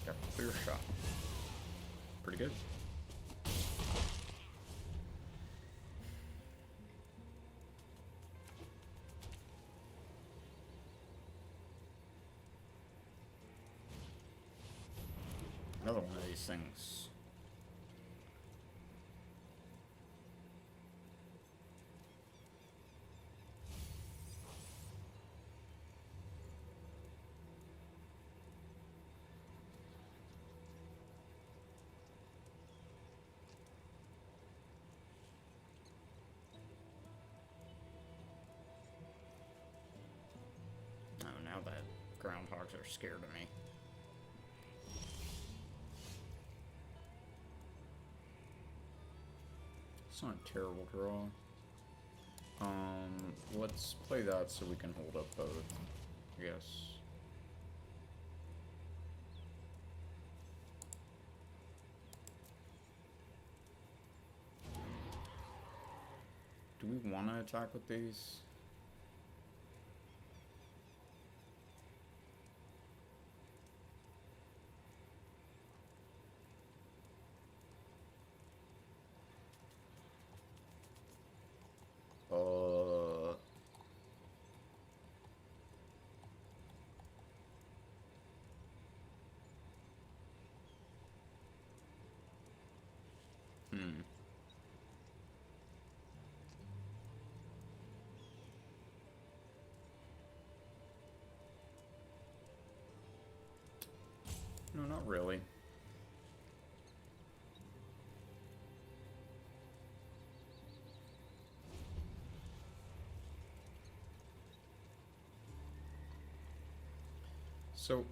Got a clear shot. Pretty good. Another one of these things. Oh, now that groundhogs are scared of me. It's not a terrible draw. Let's play that so we can hold up both, I guess. Do we want to attack with these? No, not really. So,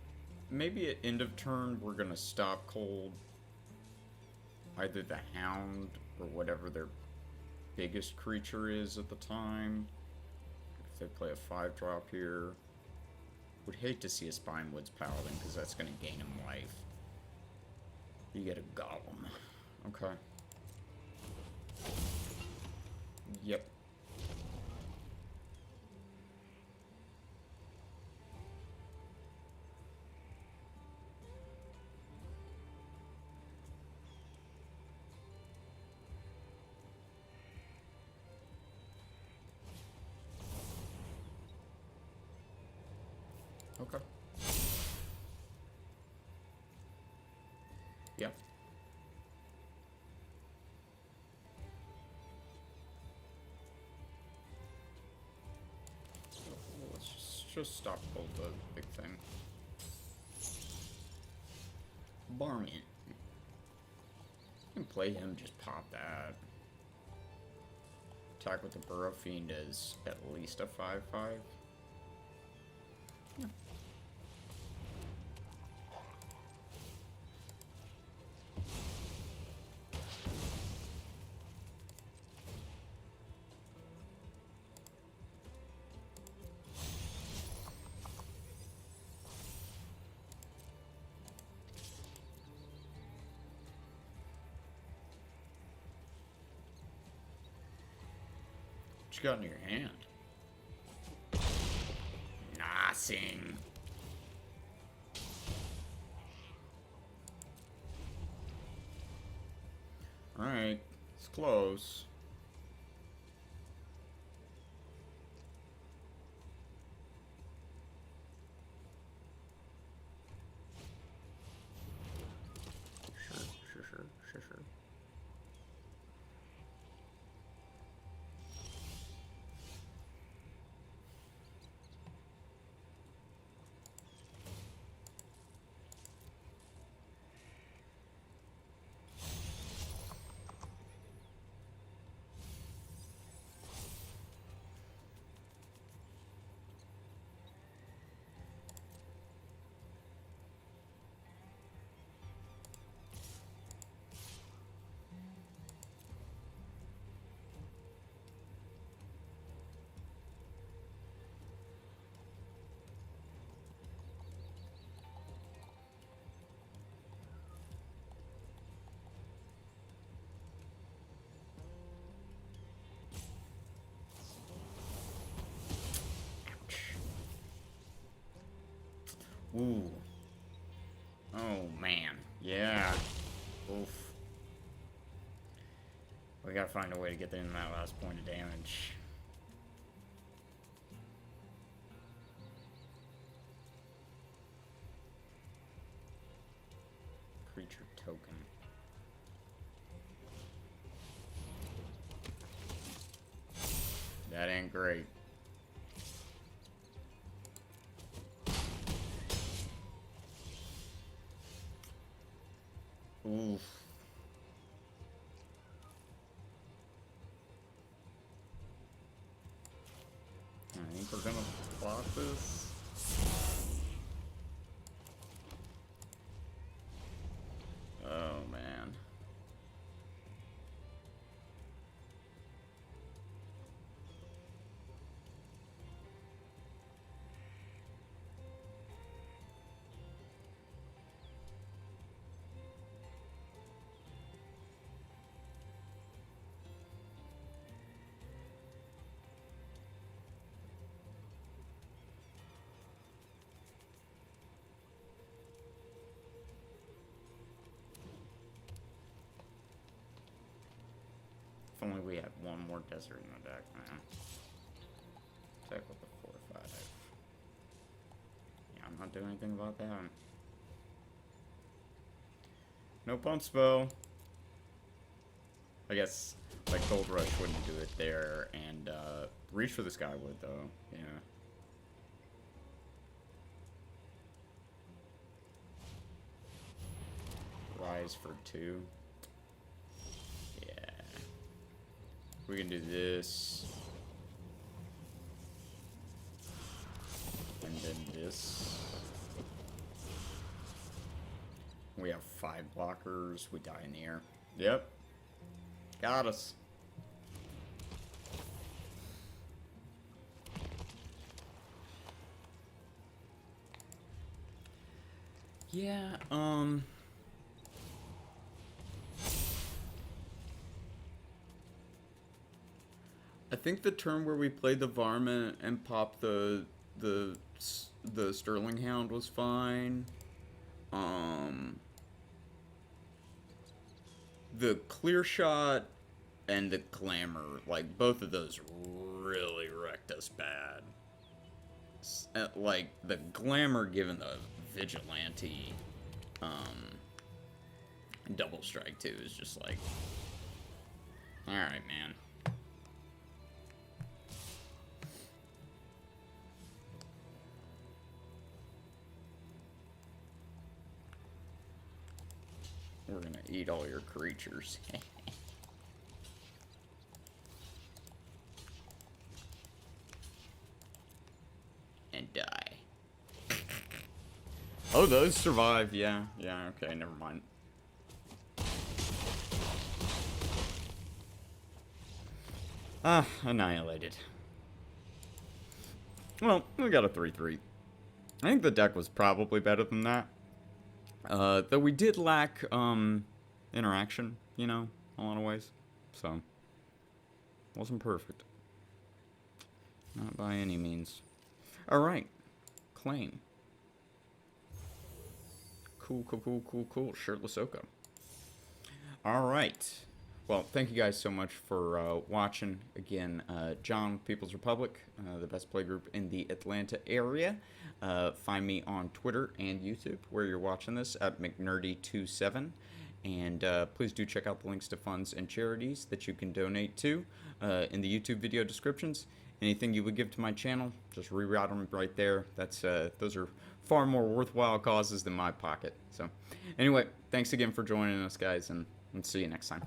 maybe at end of turn, we're gonna stop cold either the Hound or whatever their biggest creature is at the time. If they play a 5-drop here. Would hate to see a Spinewoods Paladin, because that's going to gain him life. You get a Golem. Okay. Yep. Okay. Yeah. Let's just stop both the big thing. Barman. You can play him, just pop that. Attack with the Burrow Fiend is at least a 5/5. Yeah. What you got in your hand? embarrassing. Alright, it's close. Sure. Ooh. Oh, man. Yeah. Oof. We gotta find a way to get in that last point of damage. Creature token. That ain't great. Oof. I think we're gonna block this. Oh, man. If only we had one more desert in the deck, man. Check with the 4/5. Yeah, I'm not doing anything about that. No pump spell. I guess, like, Gold Rush wouldn't do it there, and, Reach for the Sky would, though. Yeah. Rise for 2. Yeah. We can do this. And then this. We have 5 blockers. We die in the air. Yep. Got us. Yeah, I think the turn where we played the Varmint and popped the Sterling Hound was fine. The Clear Shot and the Glamour, like, both of those really wrecked us bad. Like, the Glamour given the Vigilante, double strike too is just like, alright, man. We're gonna eat all your creatures. And die. Oh, those survive, yeah. Yeah, okay, never mind. Ah, annihilated. Well, we got a 3/3. I think the deck was probably better than that. Though we did lack, interaction, you know, a lot of ways. So, wasn't perfect. Not by any means. Alright. playing. Cool, cool, cool, cool, cool. Shirtless Oko. All right. Well, thank you guys so much for watching. Again, John, People's Republic, the best playgroup in the Atlanta area. Find me on Twitter and YouTube, where you're watching this, at McNerdy27. And please do check out the links to funds and charities that you can donate to in the YouTube video descriptions. Anything you would give to my channel, just reroute them right there. That's those are far more worthwhile causes than my pocket. So, anyway, thanks again for joining us, guys, and see you next time.